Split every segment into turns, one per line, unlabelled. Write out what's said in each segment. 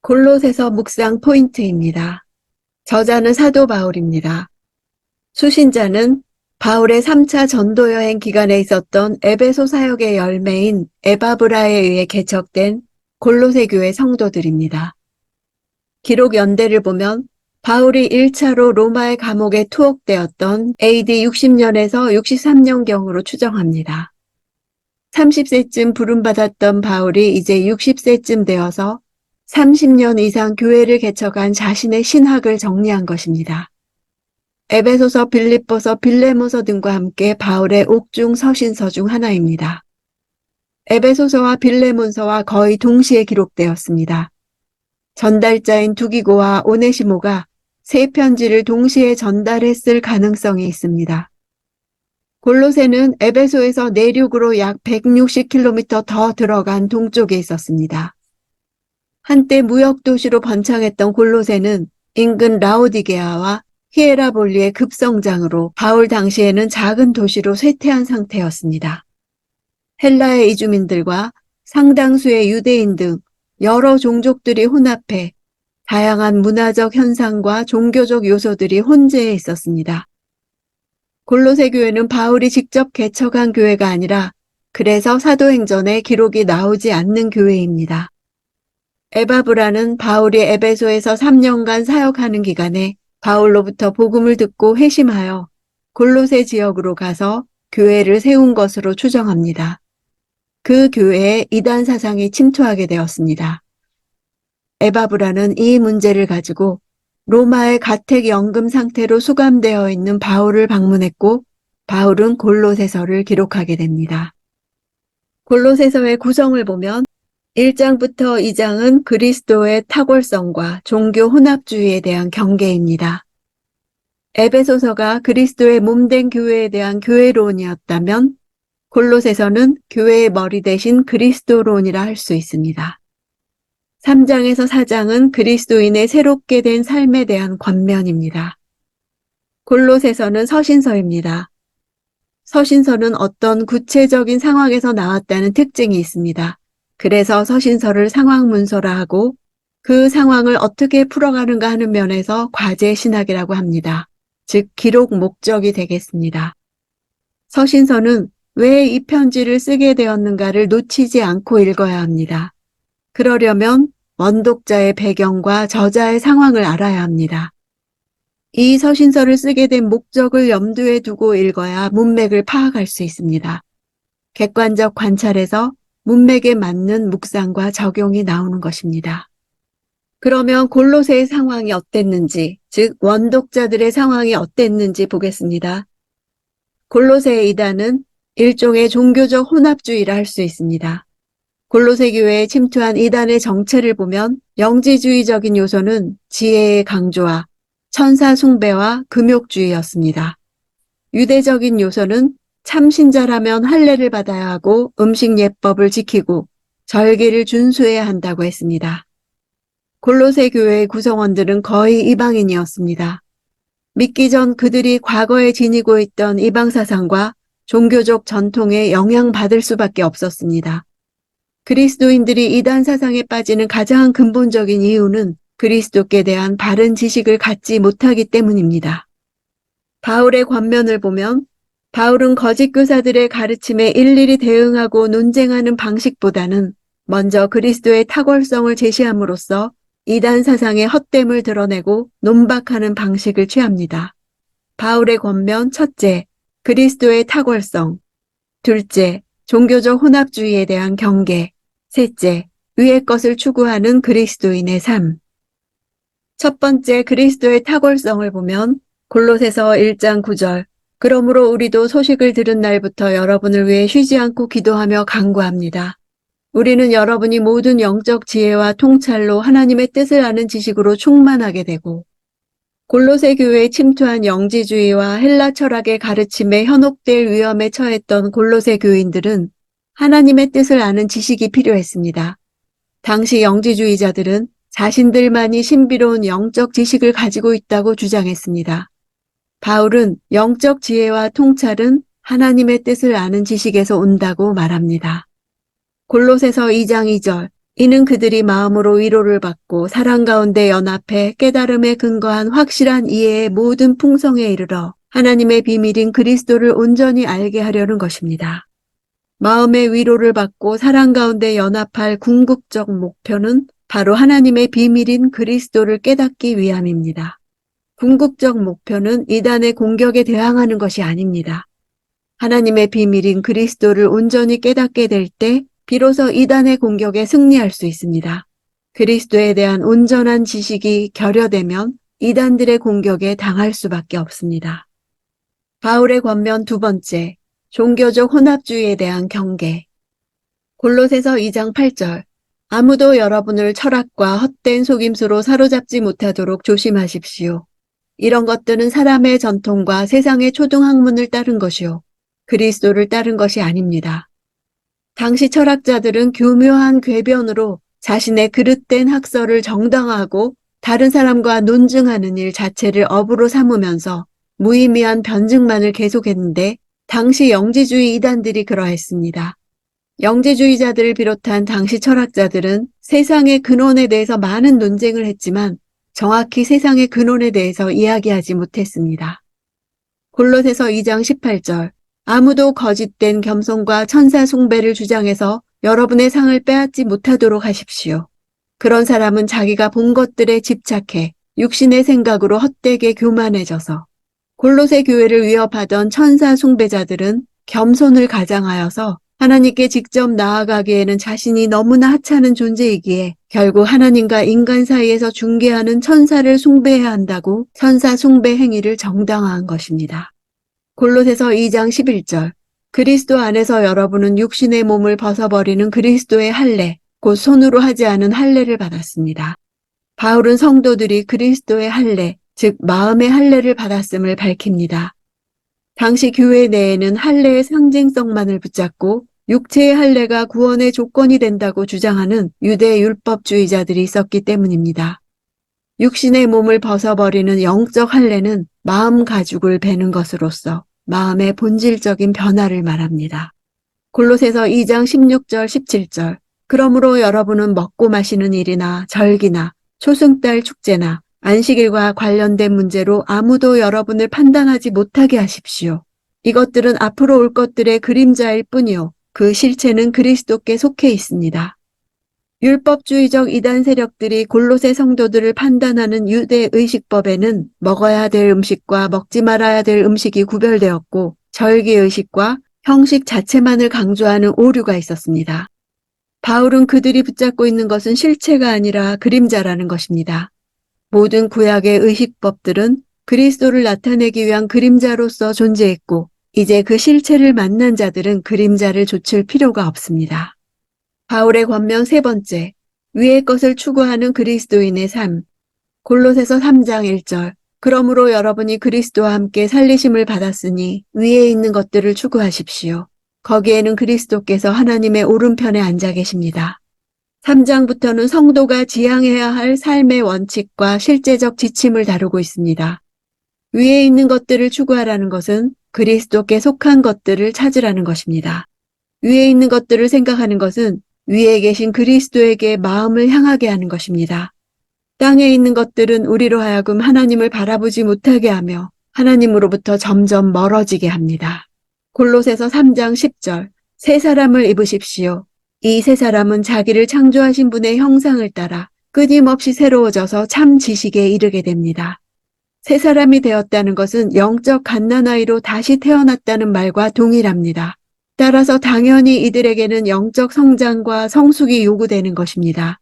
골로새서 묵상 포인트입니다. 저자는 사도 바울입니다. 수신자는 바울의 3차 전도 여행 기간에 있었던 에베소 사역의 열매인 에바브라에 의해 개척된 골로새 교회 성도들입니다. 기록 연대를 보면 바울이 1차로 로마의 감옥에 투옥되었던 AD 60년에서 63년경으로 추정합니다. 30세쯤 부름받았던 바울이 이제 60세쯤 되어서 30년 이상 교회를 개척한 자신의 신학을 정리한 것입니다. 에베소서, 빌립보서, 빌레모서 등과 함께 바울의 옥중 서신서 중 하나입니다. 에베소서와 빌레몬서와 거의 동시에 기록되었습니다. 전달자인 두기고와 오네시모가 세 편지를 동시에 전달했을 가능성이 있습니다. 골로새는 에베소에서 내륙으로 약 160km 더 들어간 동쪽에 있었습니다. 한때 무역도시로 번창했던 골로새는 인근 라오디게아와 히에라볼리의 급성장으로 바울 당시에는 작은 도시로 쇠퇴한 상태였습니다. 헬라의 이주민들과 상당수의 유대인 등 여러 종족들이 혼합해 다양한 문화적 현상과 종교적 요소들이 혼재해 있었습니다. 골로새 교회는 바울이 직접 개척한 교회가 아니라 그래서 사도행전에 기록이 나오지 않는 교회입니다. 에바브라는 바울이 에베소에서 3년간 사역하는 기간에 바울로부터 복음을 듣고 회심하여 골로새 지역으로 가서 교회를 세운 것으로 추정합니다. 그 교회에 이단 사상이 침투하게 되었습니다. 에바브라는 이 문제를 가지고 로마의 가택연금 상태로 수감되어 있는 바울을 방문했고 바울은 골로새서를 기록하게 됩니다. 골로새서의 구성을 보면 1장부터 2장은 그리스도의 탁월성과 종교 혼합주의에 대한 경계입니다. 에베소서가 그리스도의 몸된 교회에 대한 교회론이었다면 골로새서는 교회의 머리 대신 그리스도론이라 할 수 있습니다. 3장에서 4장은 그리스도인의 새롭게 된 삶에 대한 권면입니다. 골로새서는 서신서입니다. 서신서는 어떤 구체적인 상황에서 나왔다는 특징이 있습니다. 그래서 서신서를 상황문서라 하고 그 상황을 어떻게 풀어가는가 하는 면에서 과제신학이라고 합니다. 즉 기록 목적이 되겠습니다. 서신서는 왜 이 편지를 쓰게 되었는가를 놓치지 않고 읽어야 합니다. 그러려면 원독자의 배경과 저자의 상황을 알아야 합니다. 이 서신서를 쓰게 된 목적을 염두에 두고 읽어야 문맥을 파악할 수 있습니다. 객관적 관찰에서 문맥에 맞는 묵상과 적용이 나오는 것입니다. 그러면 골로새의 상황이 어땠는지, 즉 원독자들의 상황이 어땠는지 보겠습니다. 골로새의 이단은 일종의 종교적 혼합주의라 할 수 있습니다. 골로새 교회에 침투한 이단의 정체를 보면 영지주의적인 요소는 지혜의 강조와 천사 숭배와 금욕주의였습니다. 유대적인 요소는 참신자라면 할례를 받아야 하고 음식 예법을 지키고 절기를 준수해야 한다고 했습니다. 골로새 교회의 구성원들은 거의 이방인이었습니다. 믿기 전 그들이 과거에 지니고 있던 이방 사상과 종교적 전통에 영향받을 수밖에 없었습니다. 그리스도인들이 이단 사상에 빠지는 가장 근본적인 이유는 그리스도께 대한 바른 지식을 갖지 못하기 때문입니다. 바울의 권면을 보면 바울은 거짓 교사들의 가르침에 일일이 대응하고 논쟁하는 방식보다는 먼저 그리스도의 탁월성을 제시함으로써 이단 사상의 헛됨을 드러내고 논박하는 방식을 취합니다. 바울의 권면 첫째, 그리스도의 탁월성. 둘째, 종교적 혼합주의에 대한 경계. 셋째, 위의 것을 추구하는 그리스도인의 삶. 첫 번째 그리스도의 탁월성을 보면 골로새서 1장 9절 그러므로 우리도 소식을 들은 날부터 여러분을 위해 쉬지 않고 기도하며 간구합니다. 우리는 여러분이 모든 영적 지혜와 통찰로 하나님의 뜻을 아는 지식으로 충만하게 되고 골로새 교회에 침투한 영지주의와 헬라 철학의 가르침에 현혹될 위험에 처했던 골로새 교인들은 하나님의 뜻을 아는 지식이 필요했습니다. 당시 영지주의자들은 자신들만이 신비로운 영적 지식을 가지고 있다고 주장했습니다. 바울은 영적 지혜와 통찰은 하나님의 뜻을 아는 지식에서 온다고 말합니다. 골로새서 2장 2절 이는 그들이 마음으로 위로를 받고 사랑 가운데 연합해 깨달음에 근거한 확실한 이해의 모든 풍성에 이르러 하나님의 비밀인 그리스도를 온전히 알게 하려는 것입니다. 마음의 위로를 받고 사랑 가운데 연합할 궁극적 목표는 바로 하나님의 비밀인 그리스도를 깨닫기 위함입니다. 궁극적 목표는 이단의 공격에 대항하는 것이 아닙니다. 하나님의 비밀인 그리스도를 온전히 깨닫게 될 때 비로소 이단의 공격에 승리할 수 있습니다. 그리스도에 대한 온전한 지식이 결여되면 이단들의 공격에 당할 수밖에 없습니다. 바울의 권면 두 번째, 종교적 혼합주의에 대한 경계. 골로새서 2장 8절. 아무도 여러분을 철학과 헛된 속임수로 사로잡지 못하도록 조심하십시오. 이런 것들은 사람의 전통과 세상의 초등학문을 따른 것이요. 그리스도를 따른 것이 아닙니다. 당시 철학자들은 교묘한 궤변으로 자신의 그릇된 학설을 정당화하고 다른 사람과 논증하는 일 자체를 업으로 삼으면서 무의미한 변증만을 계속했는데 당시 영지주의 이단들이 그러했습니다. 영지주의자들을 비롯한 당시 철학자들은 세상의 근원에 대해서 많은 논쟁을 했지만 정확히 세상의 근원에 대해서 이야기하지 못했습니다. 골로새서 2장 18절. 아무도 거짓된 겸손과 천사 숭배를 주장해서 여러분의 상을 빼앗지 못하도록 하십시오. 그런 사람은 자기가 본 것들에 집착해 육신의 생각으로 헛되게 교만해져서 골로새 교회를 위협하던 천사 숭배자들은 겸손을 가장하여서 하나님께 직접 나아가기에는 자신이 너무나 하찮은 존재이기에 결국 하나님과 인간 사이에서 중개하는 천사를 숭배해야 한다고 천사 숭배 행위를 정당화한 것입니다. 골로새서 2장 11절. 그리스도 안에서 여러분은 육신의 몸을 벗어버리는 그리스도의 할례, 곧 손으로 하지 않은 할례를 받았습니다. 바울은 성도들이 그리스도의 할례, 즉 마음의 할례를 받았음을 밝힙니다. 당시 교회 내에는 할례의 상징성만을 붙잡고 육체의 할례가 구원의 조건이 된다고 주장하는 유대 율법주의자들이 있었기 때문입니다. 육신의 몸을 벗어버리는 영적 할례는 마음 가죽을 베는 것으로서 마음의 본질적인 변화를 말합니다. 골로새서 2장 16절 17절. 그러므로 여러분은 먹고 마시는 일이나 절기나 초승달 축제나 안식일과 관련된 문제로 아무도 여러분을 판단하지 못하게 하십시오. 이것들은 앞으로 올 것들의 그림자일 뿐이요. 그 실체는 그리스도께 속해 있습니다. 율법주의적 이단 세력들이 골로새 성도들을 판단하는 유대 의식법에는 먹어야 될 음식과 먹지 말아야 될 음식이 구별되었고 절기 의식과 형식 자체만을 강조하는 오류가 있었습니다. 바울은 그들이 붙잡고 있는 것은 실체가 아니라 그림자라는 것입니다. 모든 구약의 의식법들은 그리스도를 나타내기 위한 그림자로서 존재했고 이제 그 실체를 만난 자들은 그림자를 좇을 필요가 없습니다. 바울의 권면 세 번째, 위의 것을 추구하는 그리스도인의 삶. 골로새서 3장 1절. 그러므로 여러분이 그리스도와 함께 살리심을 받았으니 위에 있는 것들을 추구하십시오. 거기에는 그리스도께서 하나님의 오른편에 앉아 계십니다. 3장부터는 성도가 지향해야 할 삶의 원칙과 실제적 지침을 다루고 있습니다. 위에 있는 것들을 추구하라는 것은 그리스도께 속한 것들을 찾으라는 것입니다. 위에 있는 것들을 생각하는 것은 위에 계신 그리스도에게 마음을 향하게 하는 것입니다. 땅에 있는 것들은 우리로 하여금 하나님을 바라보지 못하게 하며 하나님으로부터 점점 멀어지게 합니다. 골로새서 3장 10절. 새 사람을 입으십시오. 이 새 사람은 자기를 창조하신 분의 형상을 따라 끊임없이 새로워져서 참 지식에 이르게 됩니다. 새 사람이 되었다는 것은 영적 갓난아이로 다시 태어났다는 말과 동일합니다. 따라서 당연히 이들에게는 영적 성장과 성숙이 요구되는 것입니다.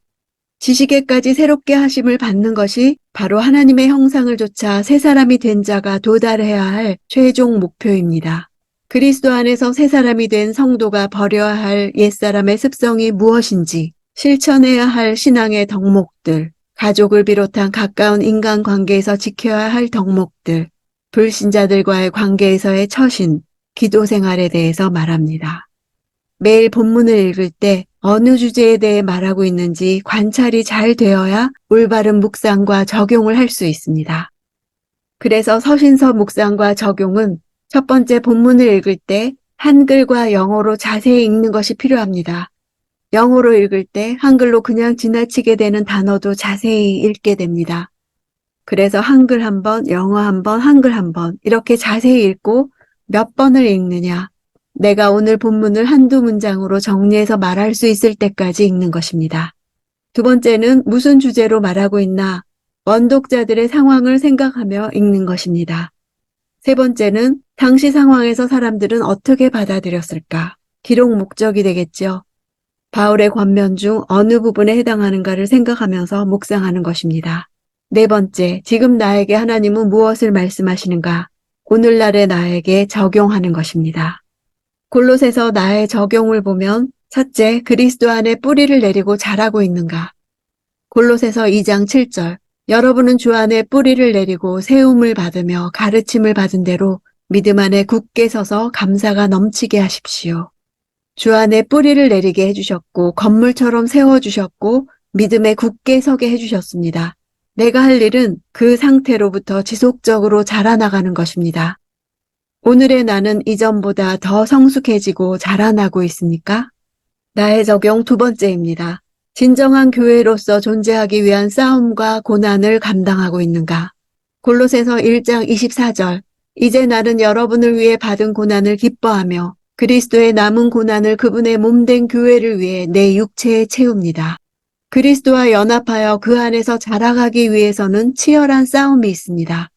지식에까지 새롭게 하심을 받는 것이 바로 하나님의 형상을 좇아 새 사람이 된 자가 도달해야 할 최종 목표입니다. 그리스도 안에서 새 사람이 된 성도가 버려야 할 옛사람의 습성이 무엇인지, 실천해야 할 신앙의 덕목들, 가족을 비롯한 가까운 인간관계에서 지켜야 할 덕목들, 불신자들과의 관계에서의 처신, 기도 생활에 대해서 말합니다. 매일 본문을 읽을 때 어느 주제에 대해 말하고 있는지 관찰이 잘 되어야 올바른 묵상과 적용을 할 수 있습니다. 그래서 서신서 묵상과 적용은 첫 번째 본문을 읽을 때 한글과 영어로 자세히 읽는 것이 필요합니다. 영어로 읽을 때 한글로 그냥 지나치게 되는 단어도 자세히 읽게 됩니다. 그래서 한글 한 번, 영어 한 번, 한글 한 번 이렇게 자세히 읽고 몇 번을 읽느냐. 내가 오늘 본문을 한두 문장으로 정리해서 말할 수 있을 때까지 읽는 것입니다. 두 번째는 무슨 주제로 말하고 있나 원독자들의 상황을 생각하며 읽는 것입니다. 세 번째는 당시 상황에서 사람들은 어떻게 받아들였을까? 기록 목적이 되겠죠. 바울의 권면 중 어느 부분에 해당하는가를 생각하면서 묵상하는 것입니다. 네 번째, 지금 나에게 하나님은 무엇을 말씀하시는가? 오늘날의 나에게 적용하는 것입니다. 골로새서 나의 적용을 보면 첫째, 그리스도 안에 뿌리를 내리고 자라고 있는가? 골로새서 2장 7절, 여러분은 주 안에 뿌리를 내리고 세움을 받으며 가르침을 받은 대로 믿음 안에 굳게 서서 감사가 넘치게 하십시오. 주 안에 뿌리를 내리게 해주셨고 건물처럼 세워주셨고 믿음에 굳게 서게 해주셨습니다. 내가 할 일은 그 상태로부터 지속적으로 자라나가는 것입니다. 오늘의 나는 이전보다 더 성숙해지고 자라나고 있습니까? 나의 적용 두 번째입니다. 진정한 교회로서 존재하기 위한 싸움과 고난을 감당하고 있는가? 골로새서 1장 24절, 이제 나는 여러분을 위해 받은 고난을 기뻐하며 그리스도의 남은 고난을 그분의 몸된 교회를 위해 내 육체에 채웁니다. 그리스도와 연합하여 그 안에서 자라가기 위해서는 치열한 싸움이 있습니다.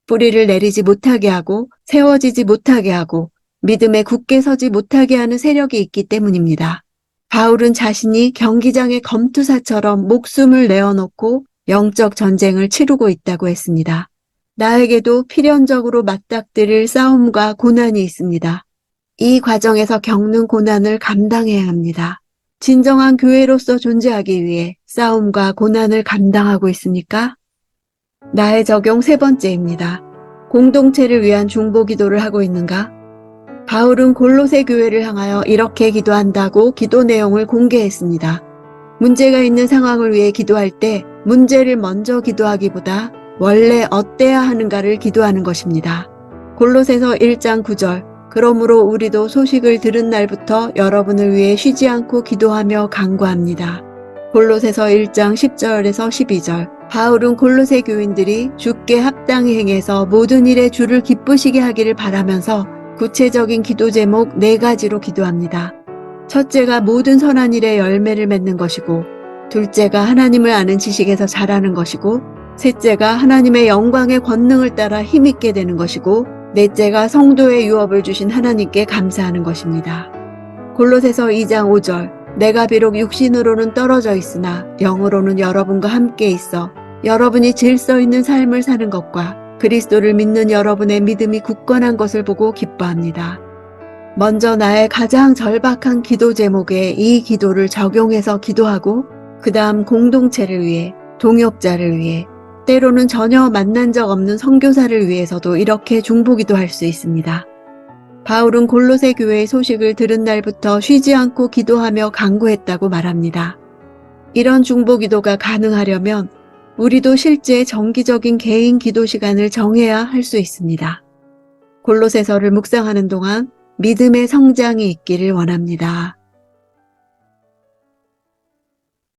뿌리를 내리지 못하게 하고 세워지지 못하게 하고 믿음에 굳게 서지 못하게 하는 세력이 있기 때문입니다. 바울은 자신이 경기장의 검투사처럼 목숨을 내어놓고 영적 전쟁을 치르고 있다고 했습니다. 나에게도 필연적으로 맞닥뜨릴 싸움과 고난이 있습니다. 이 과정에서 겪는 고난을 감당해야 합니다. 진정한 교회로서 존재하기 위해 싸움과 고난을 감당하고 있습니까? 나의 적용 세 번째입니다. 공동체를 위한 중보 기도를 하고 있는가? 바울은 골로새 교회를 향하여 이렇게 기도한다고 기도 내용을 공개했습니다. 문제가 있는 상황을 위해 기도할 때 문제를 먼저 기도하기보다 원래 어때야 하는가를 기도하는 것입니다. 골로새서 1장 9절, 그러므로 우리도 소식을 들은 날부터 여러분을 위해 쉬지 않고 기도하며 간구합니다. 골로새서 1장 10절에서 12절, 바울은 골로새 교인들이 주께 합당히 행해서 모든 일에 주를 기쁘시게 하기를 바라면서 구체적인 기도 제목 4가지로 기도합니다. 첫째가 모든 선한 일에 열매를 맺는 것이고, 둘째가 하나님을 아는 지식에서 자라는 것이고, 셋째가 하나님의 영광의 권능을 따라 힘있게 되는 것이고, 넷째가 성도의 유업을 주신 하나님께 감사하는 것입니다. 골로새서 2장 5절, 내가 비록 육신으로는 떨어져 있으나 영으로는 여러분과 함께 있어 여러분이 질서 있는 삶을 사는 것과 그리스도를 믿는 여러분의 믿음이 굳건한 것을 보고 기뻐합니다. 먼저 나의 가장 절박한 기도 제목에 이 기도를 적용해서 기도하고 그 다음 공동체를 위해, 동역자를 위해, 때로는 전혀 만난 적 없는 선교사를 위해서도 이렇게 중보기도 할 수 있습니다. 바울은 골로새 교회의 소식을 들은 날부터 쉬지 않고 기도하며 간구했다고 말합니다. 이런 중보기도가 가능하려면 우리도 실제 정기적인 개인 기도 시간을 정해야 할 수 있습니다. 골로새서를 묵상하는 동안 믿음의 성장이 있기를 원합니다.